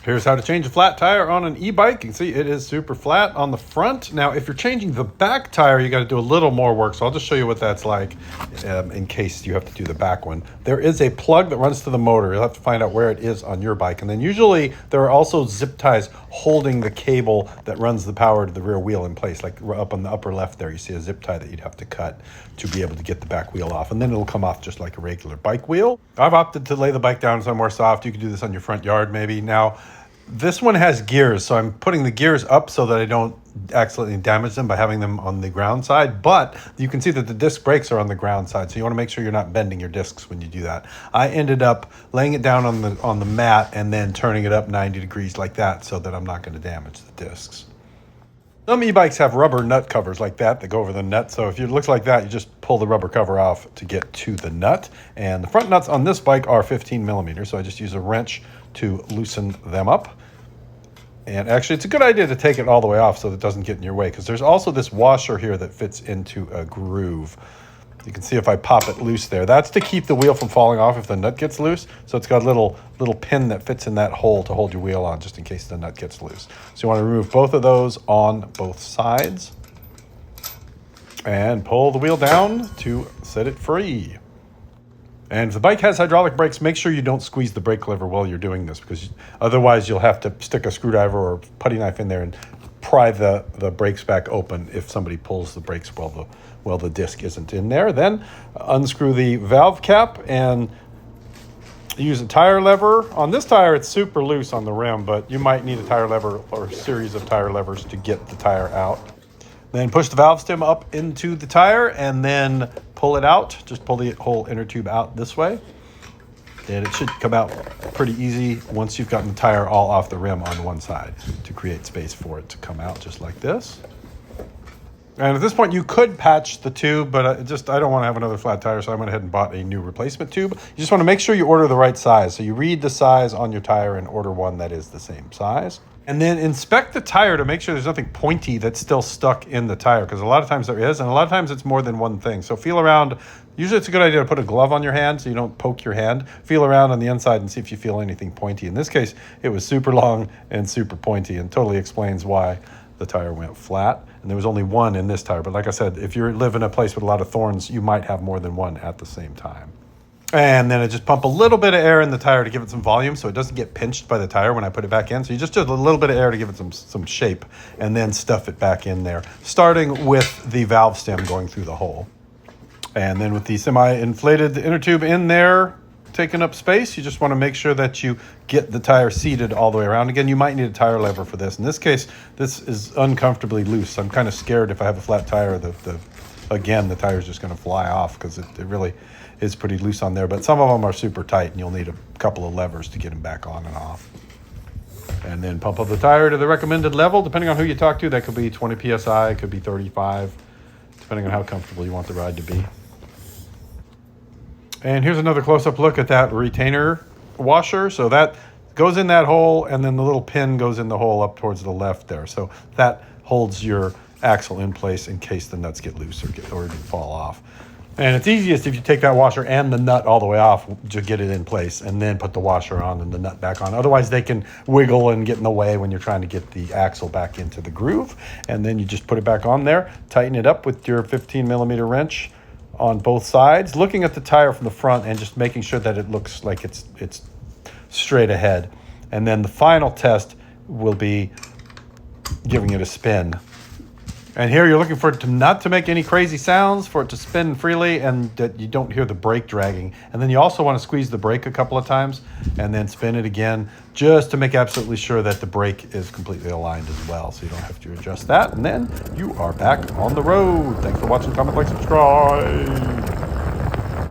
Here's how to change a flat tire on an e-bike. You can see it is super flat on the front. Now, if you're changing the back tire, you got to do a little more work. So I'll just show you what that's like in case you have to do the back one. There is a plug that runs to the motor. You'll have to find out where it is on your bike. And then usually there are also zip ties holding the cable that runs the power to the rear wheel in place. Like up on the upper left there, you see a zip tie that you'd have to cut to be able to get the back wheel off. And then it'll come off just like a regular bike wheel. I've opted to lay the bike down somewhere soft. You can do this on your front yard maybe. Now, this one has gears, so I'm putting the gears up so that I don't accidentally damage them by having them on the ground side, but you can see that the disc brakes are on the ground side, so you want to make sure you're not bending your discs when you do that. I ended up laying it down on the mat and then turning it up 90 degrees like that so that I'm not going to damage the discs. Some e-bikes have rubber nut covers like that go over the nut, so if it looks like that, you just pull the rubber cover off to get to the nut. And the front nuts on this bike are 15 millimeters, so I just use a wrench to loosen them up. And actually, it's a good idea to take it all the way off so that it doesn't get in your way, because there's also this washer here that fits into a groove. You can see if I pop it loose there, that's to keep the wheel from falling off if the nut gets loose. So it's got a little pin that fits in that hole to hold your wheel on just in case the nut gets loose. So you want to remove both of those on both sides and pull the wheel down to set it free. And if the bike has hydraulic brakes, make sure you don't squeeze the brake lever while you're doing this, because otherwise you'll have to stick a screwdriver or putty knife in there and pry the brakes back open if somebody pulls the brakes while the disc isn't in there. Then unscrew the valve cap and use a tire lever. On this tire, it's super loose on the rim, but you might need a tire lever or a series of tire levers to get the tire out. Then push the valve stem up into the tire and then pull it out. Just pull the whole inner tube out this way. And it should come out pretty easy once you've gotten the tire all off the rim on one side to create space for it to come out just like this. And at this point, you could patch the tube, but I don't want to have another flat tire, so I went ahead and bought a new replacement tube. You just want to make sure you order the right size. So you read the size on your tire and order one that is the same size. And then inspect the tire to make sure there's nothing pointy that's still stuck in the tire, because a lot of times there is, and a lot of times it's more than one thing. So feel around. Usually it's a good idea to put a glove on your hand so you don't poke your hand. Feel around on the inside and see if you feel anything pointy. In this case, it was super long and super pointy, and totally explains why the tire went flat. And there was only one in this tire. But like I said, if you live in a place with a lot of thorns, you might have more than one at the same time. And then I just pump a little bit of air in the tire to give it some volume so it doesn't get pinched by the tire when I put it back in. So you just do a little bit of air to give it some shape and then stuff it back in there, starting with the valve stem going through the hole. And then with the semi-inflated inner tube in there, taking up space, you just want to make sure that you get the tire seated all the way around. Again, you might need a tire lever for this. In this case, this is uncomfortably loose. I'm kind of scared if I have a flat tire, again, the tire is just going to fly off because it really is pretty loose on there. But some of them are super tight, and you'll need a couple of levers to get them back on and off. And then pump up the tire to the recommended level. Depending on who you talk to, that could be 20 PSI, it could be 35, depending on how comfortable you want the ride to be. And here's another close-up look at that retainer washer. So that goes in that hole, and then the little pin goes in the hole up towards the left there. So that holds your axle in place in case the nuts get loose or fall off. And it's easiest if you take that washer and the nut all the way off to get it in place, and then put the washer on and the nut back on. Otherwise, they can wiggle and get in the way when you're trying to get the axle back into the groove. And then you just put it back on there, tighten it up with your 15 millimeter wrench on both sides, looking at the tire from the front and just making sure that it looks like it's straight ahead. And then the final test will be giving it a spin. And here you're looking for it not to make any crazy sounds, for it to spin freely and that you don't hear the brake dragging. And then you also want to squeeze the brake a couple of times and then spin it again just to make absolutely sure that the brake is completely aligned as well, so you don't have to adjust that. And then you are back on the road. Thanks for watching. Comment, like, subscribe.